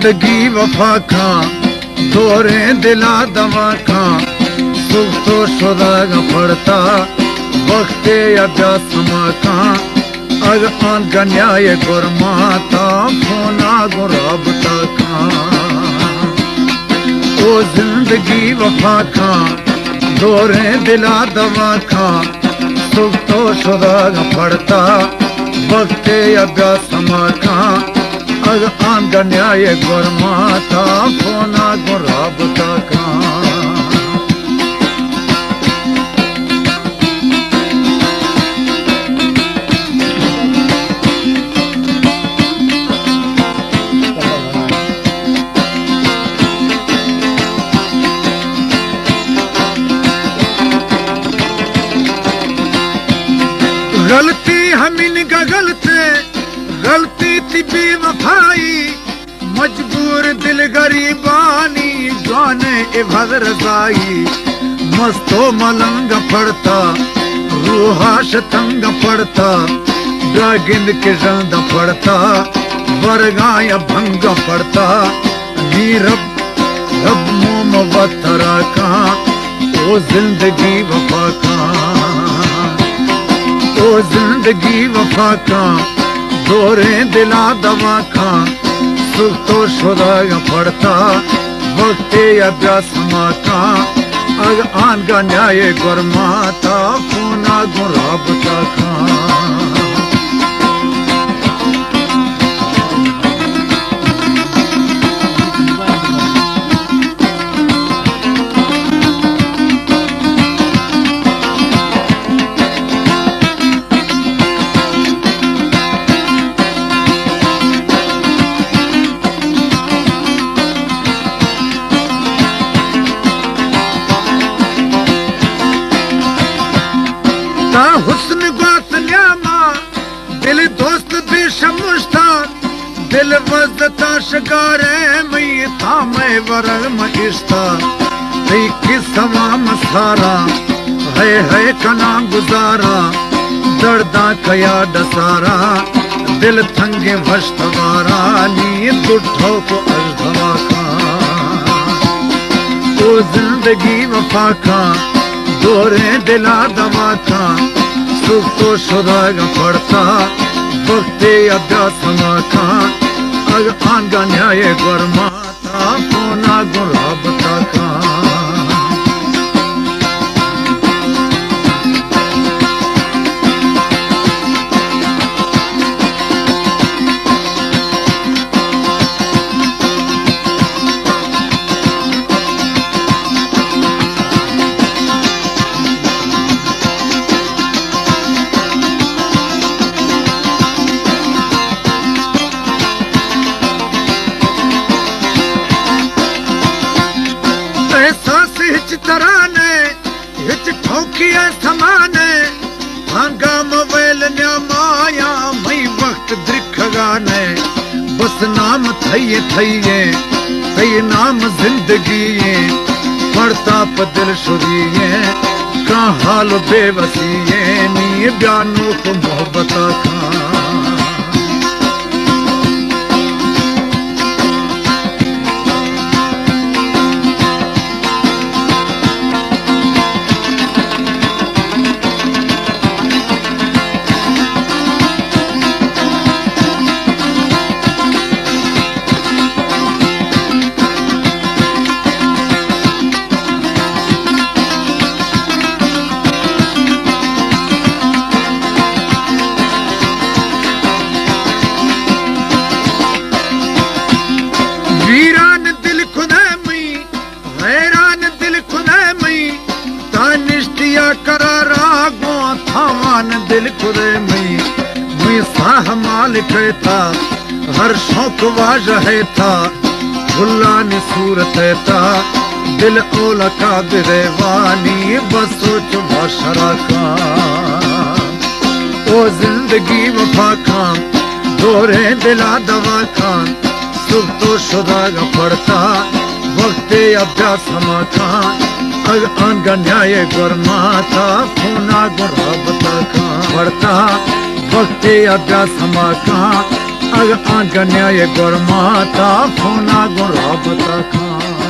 जिंदगी वफा खा दोरे दिला दवा खा सुख तो शुदाग पड़ता वक्ते अभ्यास समा खा अग आन गन्याय गुरमाता फोना गुराबता खा ओ जिंदगी वफा खा दोरे दिला दवा खा सुख तो शुदाग पड़ता वक्ते अभ्यास समा खा अग आन गन्याय गुरमाता फोना गुराबता खा गलती हमिन का गलती थी बेवफाई मजबूर दिल गरीबानी जाने इभद रजाई मस्तो मलंग पड़ता रूहा शतंग पड़ता गिंद के रंग पड़ता वरगाया भंग पड़ता नीरब रब मोम वतरा का ओ जिंदगी वफा का ओ जिंदगी वफा का दोरे दिला दवा खा सुख तो शुदाग पड़ता वक्ते अभ्यास समा का अग आन का न्याय गुरमाता फोना गुराबता खा हुस्न बात न्यामा दिल दोस्त बेशमुश्ता दिल वजता शिकारे मई था मैं वरग मगिश्ता तई किसवा मसारा है कना गुजारा दर्दा कया डसारा दिल थंगे वश्तवारा नींद उठो को अजधवा का ओ जिंदगी वफा का दोरे दिला दवा का सुख तो शुदाग पड़ता वक्ते अभ्यास समा खा अग आन का न्याय गुरमाता फोना गुराबता खा तराने हिच ठोकिया समाने भांगा मोबाइल न्यामाया मई वक्त द्रिख गाने बस नाम थई थई नाम जिंदगी पड़ता पदिल शुरिये का हाल बेवसी नी बयानों को मोहब्बत खा दिल खुदे मैं साह माल कहता हर शौक वाज है था भुल्ला ने सूरत था दिल ओला का बिरेवानी बस सोच बशरा का ओ जिंदगी वफा खान दोरे दिला दवा खान सुख तो शुदाग पड़ता वक्ते अभ्यास समा खान अग आन का न्याय गुरमाता फोना गुराबता खा पड़ता वक्ते अभ्यास समा खा अग आंजन्या ये गुर माता फोना गुर राबता खां